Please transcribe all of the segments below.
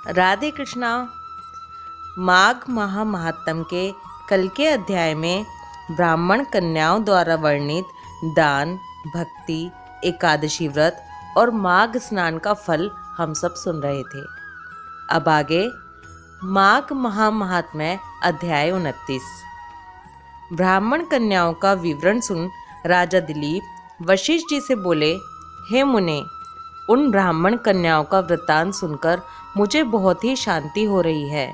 राधे कृष्णा। माघ महा महात्म के कल के अध्याय में ब्राह्मण कन्याओं द्वारा वर्णित दान, भक्ति, एकादशी व्रत और माघ स्नान का फल हम सब सुन रहे थे। अब आगे माघ महा महात्म्य अध्याय 29। ब्राह्मण कन्याओं का विवरण सुन राजा दिलीप वशिष्ठ जी से बोले, हे मुने, उन ब्राह्मण कन्याओं का वृत्तांत सुनकर मुझे बहुत ही शांति हो रही है।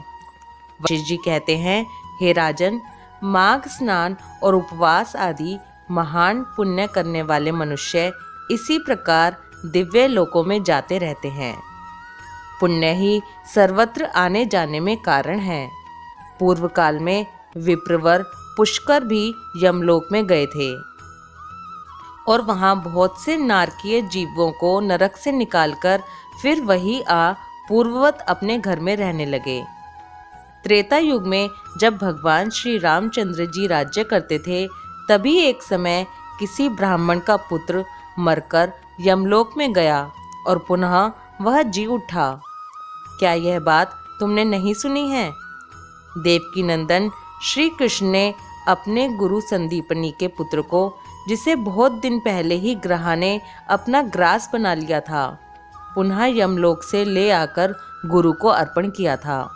वशिष्ठ जी कहते हैं, हे राजन, माघ स्नान और उपवास आदि महान पुण्य करने वाले मनुष्य इसी प्रकार दिव्य लोकों में जाते रहते हैं। पुण्य ही सर्वत्र आने जाने में कारण है। पूर्व काल में विप्रवर पुष्कर भी यमलोक में गए थे और वहां बहुत से नारकीय जीवों को नरक से निकालकर फिर वही पूर्ववत अपने घर में रहने लगे। त्रेता युग में जब भगवान श्री रामचंद्र जी राज्य करते थे, तभी एक समय किसी ब्राह्मण का पुत्र मरकर यमलोक में गया और पुनः वह जी उठा। क्या यह बात तुमने नहीं सुनी है? देवकी नंदन श्री कृष्ण ने अपने गुरु संदीपनी के पुत्र को, जिसे बहुत दिन पहले ही ग्रह ने अपना ग्रास बना लिया था, पुनः यमलोक से ले आकर गुरु को अर्पण किया था।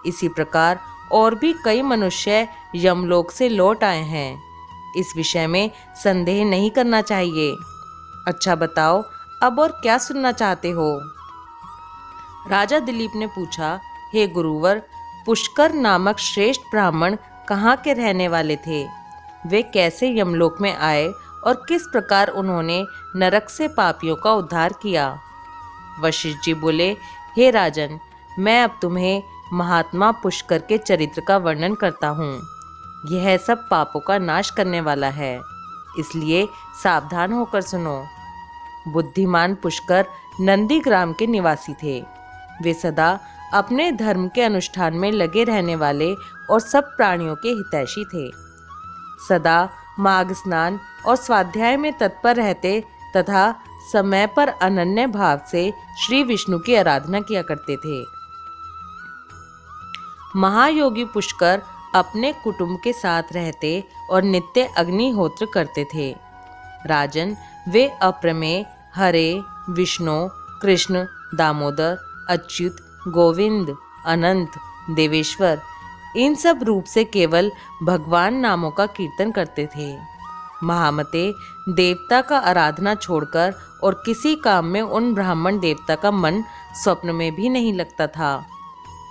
इसी प्रकार और भी कई मनुष्य यमलोक से लौट आए हैं। इस विषय में संदेह नहीं करना चाहिए। अच्छा बताओ, अब और क्या सुनना चाहते हो? राजा दिलीप ने पूछा, हे गुरुवर, पुष्कर नामक श्रेष्ठ ब्राह्मण कहाँ के रहने वाले थे? वे कैसे यमलोक में आए और किस प्रकार उन्होंने नरक से पापियों का उद्धार किया? वशिष्ठ जी बोले, हे राजन, मैं अब तुम्हें महात्मा पुष्कर के चरित्र का वर्णन करता हूँ। यह सब पापों का नाश करने वाला है, इसलिए सावधान होकर सुनो। बुद्धिमान पुष्कर नंदीग्राम के निवासी थे। वे सदा अपने धर्म के अनुष्ठान में लगे रहने वाले और सब प्राणियों के हितैषी थे। सदा माघ स्नान और स्वाध्याय में तत्पर रहते तथा समय पर अनन्य भाव से श्री विष्णु की आराधना किया करते थे। महायोगी पुष्कर अपने कुटुंब के साथ रहते और नित्य अग्निहोत्र करते थे। राजन, वे अप्रमेय हरे, विष्णु, कृष्ण, दामोदर, अच्युत, गोविंद, अनंत, देवेश्वर, इन सब रूप से केवल भगवान नामों का कीर्तन करते थे। महामते, देवता का आराधना छोड़कर और किसी काम में उन ब्राह्मण देवता का मन स्वप्न में भी नहीं लगता था।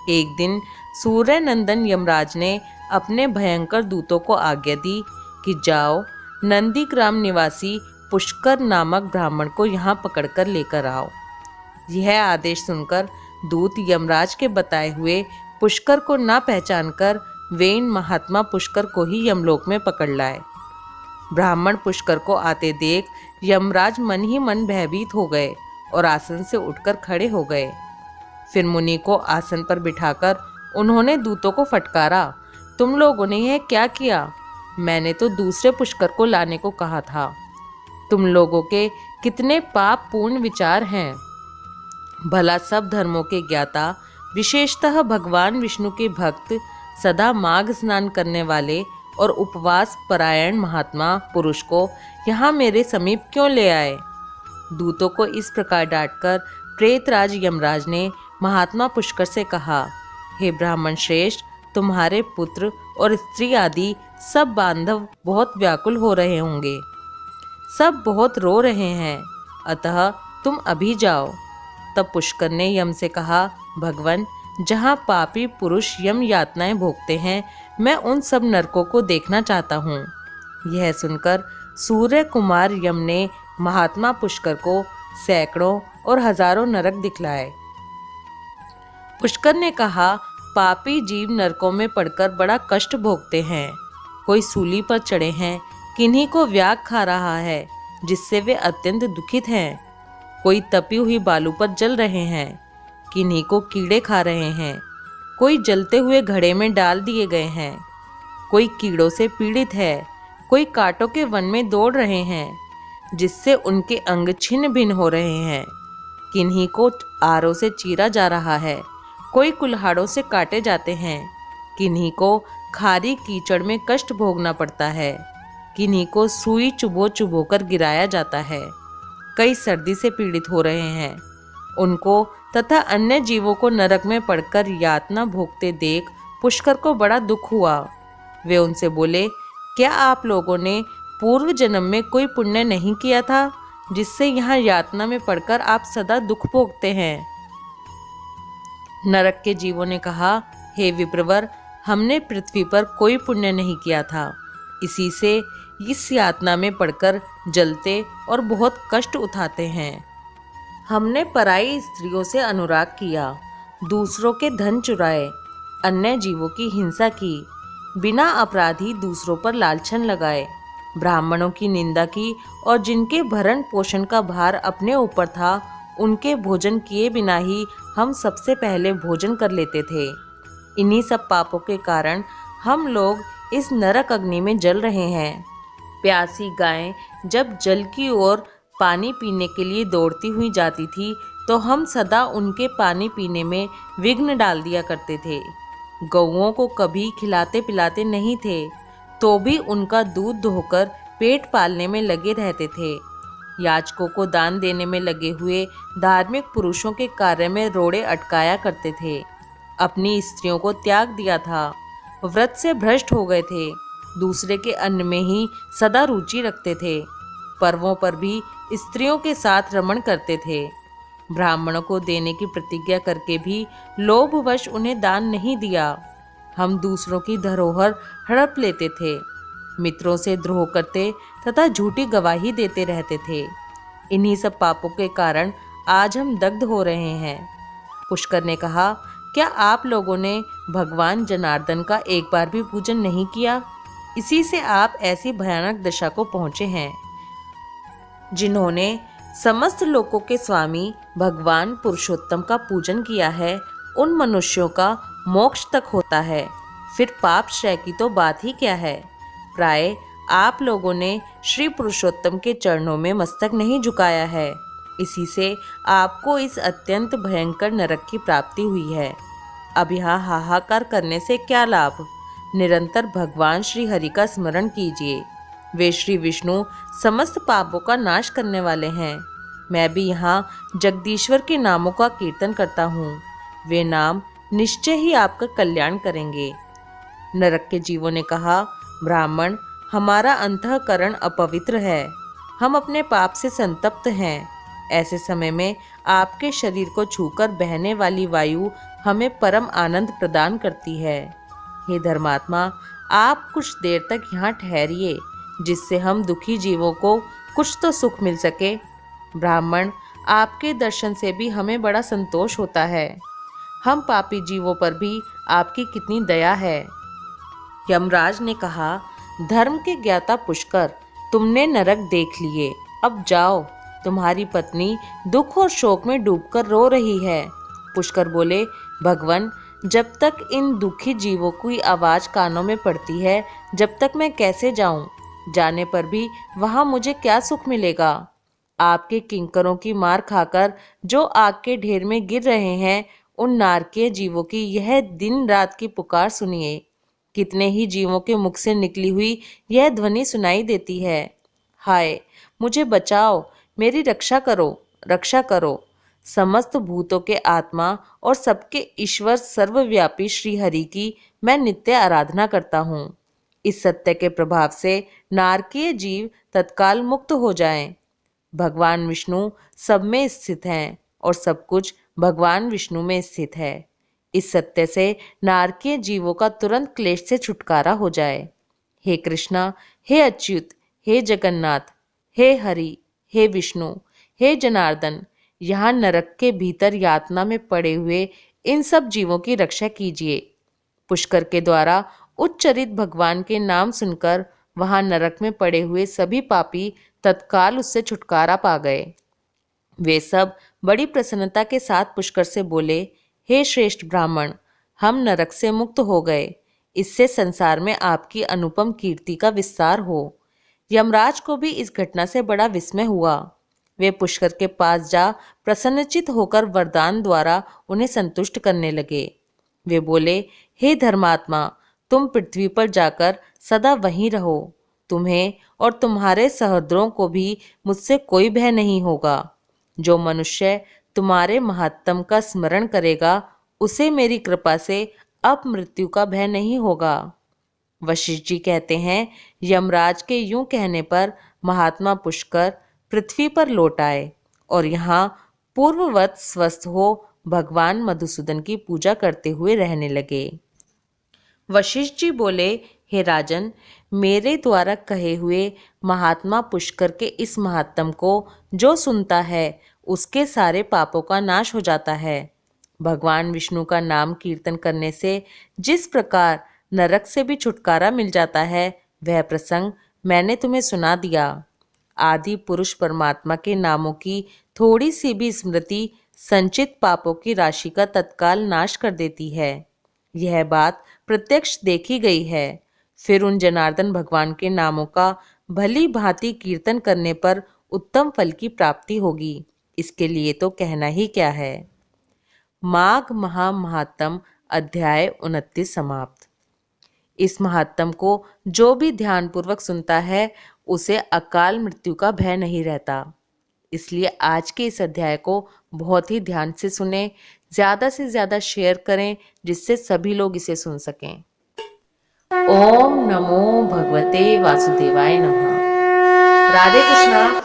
एक दिन सूर्य नंदन यमराज ने अपने भयंकर दूतों को आज्ञा दी कि जाओ, नंदीग्राम निवासी पुष्कर नामक ब्राह्मण को यहाँ पकड़कर लेकर आओ। यह आदेश सुनकर दूत यमराज के बताए हुए पुष्कर को न पहचानकर वे इन महात्मा पुष्कर को ही यमलोक में पकड़ लाए। ब्राह्मण पुष्कर को आते देख यमराज मन ही मन भयभीत हो गए और आसन से उठकर खड़े हो गए। फिर मुनि को आसन पर बिठाकर उन्होंने दूतों को फटकारा, तुम लोगों ने यह क्या किया? मैंने तो दूसरे पुष्कर को लाने को कहा था। तुम लोगों के कितने पाप पूर्ण विचार हैं। भला सब धर्मों के ज्ञाता, विशेषतः भगवान विष्णु के भक्त, सदा माघ स्नान करने वाले और उपवास परायण महात्मा पुरुष को यहाँ मेरे समीप क्यों ले आए? दूतों को इस प्रकार डांटकर प्रेतराज यमराज ने महात्मा पुष्कर से कहा, हे ब्राह्मण श्रेष्ठ, तुम्हारे पुत्र और स्त्री आदि सब बांधव बहुत व्याकुल हो रहे होंगे, सब बहुत रो रहे हैं, अतः तुम अभी जाओ। तब पुष्कर ने यम से कहा, भगवन, जहाँ पापी पुरुष यम यातनाएं भोगते हैं, मैं उन सब नरकों को देखना चाहता हूँ। यह सुनकर सूर्य कुमार यम ने महात्मा पुष्कर को सैकड़ों और हजारों नरक दिखलाए। पुष्कर ने कहा, पापी जीव नरकों में पड़कर बड़ा कष्ट भोगते हैं। कोई सूली पर चढ़े हैं, किन्हीं को व्याग खा रहा है जिससे वे अत्यंत दुखित हैं। कोई तपी हुई बालू पर जल रहे हैं, किन्हीं को कीड़े खा रहे हैं। कोई जलते हुए घड़े में डाल दिए गए हैं। कोई कीड़ों से पीड़ित है, कोई कांटों के वन में दौड़ रहे हैं जिससे उनके अंग छिन्न भिन्न हो रहे हैं। किन्हीं को आरों से चीरा जा रहा है, कोई कुल्हाड़ों से काटे जाते हैं, किन्हीं को खारी कीचड़ में कष्ट भोगना पड़ता है, किन्हीं को सुई चुभो चुभो कर गिराया जाता है। कई सर्दी से पीड़ित हो रहे हैं, उनको तथा अन्य जीवों को नरक में पड़कर यातना भोगते देख पुष्कर को बड़ा दुख हुआ। वे उनसे बोले, क्या आप लोगों ने पूर्व जन्म में कोई पुण्य नहीं किया था जिससे यहाँ यातना में पड़कर आप सदा दुख भोगते हैं? नरक के जीवों ने कहा, हे विप्रवर, हमने पृथ्वी पर कोई पुण्य नहीं किया था, इसी से इस यातना में पड़कर जलते और बहुत कष्ट उठाते हैं। हमने पराई स्त्रियों से अनुराग किया, दूसरों के धन चुराए, अन्य जीवों की हिंसा की, बिना अपराधी दूसरों पर लालछन लगाए, ब्राह्मणों की निंदा की और जिनके भरण पोषण का भार अपने ऊपर था उनके भोजन किए बिना ही हम सबसे पहले भोजन कर लेते थे। इन्हीं सब पापों के कारण हम लोग इस नरक अग्नि में जल रहे हैं। प्यासी गायें जब जल की ओर पानी पीने के लिए दौड़ती हुई जाती थी तो हम सदा उनके पानी पीने में विघ्न डाल दिया करते थे। गौओं को कभी खिलाते पिलाते नहीं थे तो भी उनका दूध दोहकर पेट पालने में लगे रहते थे। याचकों को दान देने में लगे हुए धार्मिक पुरुषों के कार्य में रोड़े अटकाया करते थे। अपनी स्त्रियों को त्याग दिया था, व्रत से भ्रष्ट हो गए थे, दूसरे के अन्न में ही सदा रुचि रखते थे, पर्वों पर भी स्त्रियों के साथ रमण करते थे। ब्राह्मणों को देने की प्रतिज्ञा करके भी लोभवश उन्हें दान नहीं दिया। हम दूसरों की धरोहर हड़प लेते थे, मित्रों से द्रोह करते तथा झूठी गवाही देते रहते थे। इन्हीं सब पापों के कारण आज हम दग्ध हो रहे हैं। पुष्कर ने कहा, क्या आप लोगों ने भगवान जनार्दन का एक बार भी पूजन नहीं किया? इसी से आप ऐसी भयानक दशा को पहुँचे हैं। जिन्होंने समस्त लोकों के स्वामी भगवान पुरुषोत्तम का पूजन किया है, उन मनुष्यों का मोक्ष तक होता है, फिर पाप क्षय की तो बात ही क्या है। प्राय आप लोगों ने श्री पुरुषोत्तम के चरणों में मस्तक नहीं झुकाया है, इसी से आपको इस अत्यंत भयंकर नरक की प्राप्ति हुई है। अब यहाँ हाहाकार करने से क्या लाभ? निरंतर भगवान श्री हरि का स्मरण कीजिए, वे श्री विष्णु समस्त पापों का नाश करने वाले हैं। मैं भी यहाँ जगदीश्वर के नामों का कीर्तन करता हूँ, वे नाम निश्चय ही आपका कल्याण करेंगे। नरक के जीवों ने कहा, ब्राह्मण, हमारा अंतःकरण अपवित्र है, हम अपने पाप से संतप्त हैं। ऐसे समय में आपके शरीर को छूकर बहने वाली वायु हमें परम आनंद प्रदान करती है। हे धर्मात्मा, आप कुछ देर तक यहाँ ठहरिए, जिससे हम दुखी जीवों को कुछ तो सुख मिल सके। ब्राह्मण, आपके दर्शन से भी हमें बड़ा संतोष होता है। हम पापी जीवों पर भी आपकी कितनी दया है। यमराज ने कहा, धर्म के ज्ञाता पुष्कर, तुमने नरक देख लिए, अब जाओ, तुम्हारी पत्नी दुख और शोक में डूबकर रो रही है। पुष्कर बोले, भगवान, जब तक इन दुखी जीवों की आवाज़ कानों में पड़ती है, जब तक मैं कैसे जाऊं? जाने पर भी वहां मुझे क्या सुख मिलेगा? आपके किंकरों की मार खाकर जो आग के ढेर में गिर रहे हैं, उन नारकीय जीवों की यह दिन रात की पुकार सुनिए। कितने ही जीवों के मुख से निकली हुई यह ध्वनि सुनाई देती है, हाय, मुझे बचाओ, मेरी रक्षा करो, रक्षा करो। समस्त भूतों के आत्मा और सबके ईश्वर सर्वव्यापी श्री हरि की मैं नित्य आराधना करता हूँ। इस सत्य के प्रभाव से नारकीय जीव तत्काल मुक्त हो जाएं। भगवान विष्णु सब में स्थित हैं और सब कुछ भगवान विष्णु में स्थित है। इस सत्य से नारकीय जीवों का तुरंत क्लेश से छुटकारा हो जाए। हे कृष्णा, हे अच्युत, हे जगन्नाथ, हे हरि, हे विष्णु, हे जनार्दन, यहाँ नरक के भीतर यातना में पड़े हुए इन सब जीवों की रक्षा कीजिए। पुष्कर के द्वारा उच्चरित भगवान के नाम सुनकर वहां नरक में पड़े हुए सभी पापी तत्काल उससे छुटकारा पा गए। वे सब बड़ी प्रसन्नता के साथ पुष्कर से बोले, हे श्रेष्ठ ब्राह्मण, हम नरक से मुक्त हो गए, इससे संसार में आपकी अनुपम कीर्ति का विस्तार हो। यमराज को भी इस घटना से बड़ा विस्मय हुआ। वे पुष्कर के पास जा प्रसन्नचित होकर वरदान द्वारा उन्हें संतुष्ट करने लगे। वे बोले, हे धर्मात्मा, तुम पृथ्वी पर जाकर सदा वहीं रहो। तुम्हें और तुम्हारे सहोदरों को भी मुझसे कोई भय नहीं होगा। जो मनुष्य तुम्हारे महात्म का स्मरण करेगा, उसे मेरी कृपा से अब मृत्यु का भय नहीं होगा। वशिष्ठ जी कहते हैं, यमराज के यूं कहने पर महात्मा पुष्कर पृथ्वी पर लौट आए और यहाँ पूर्ववत स्वस्थ हो भगवान मधुसूदन की पूजा करते हुए रहने लगे। वशिष्ठ जी बोले, हे राजन, मेरे द्वारा कहे हुए महात्मा पुष्कर के इस महात्म को जो सुनता है उसके सारे पापों का नाश हो जाता है। भगवान विष्णु का नाम कीर्तन करने से जिस प्रकार नरक से भी छुटकारा मिल जाता है, वह प्रसंग मैंने तुम्हें सुना दिया। आदि पुरुष परमात्मा के नामों की थोड़ी सी भी स्मृति संचित पापों की राशि का तत्काल नाश कर देती है। यह बात प्रत्यक्ष देखी गई है। फिर उन जनार्दन भगवान के नामों का भली भांति कीर्तन करने पर उत्तम फल की प्राप्ति होगी। इसके लिए तो कहना ही क्या है। माघ महात्म अध्याय 29 समाप्त। इस महात्म को जो भी ध्यानपूर्वक सुनता है उसे अकाल मृत्यु का भय नहीं रहता। इसलिए आज के इस अध्याय को बहुत ही ध्यान से सुने, ज़्यादा से ज़्यादा शेयर करें जिससे सभी लोग इसे सुन सकें। ओम नमो भगवते वासुदेवाय नमः। राधे कृष्णा।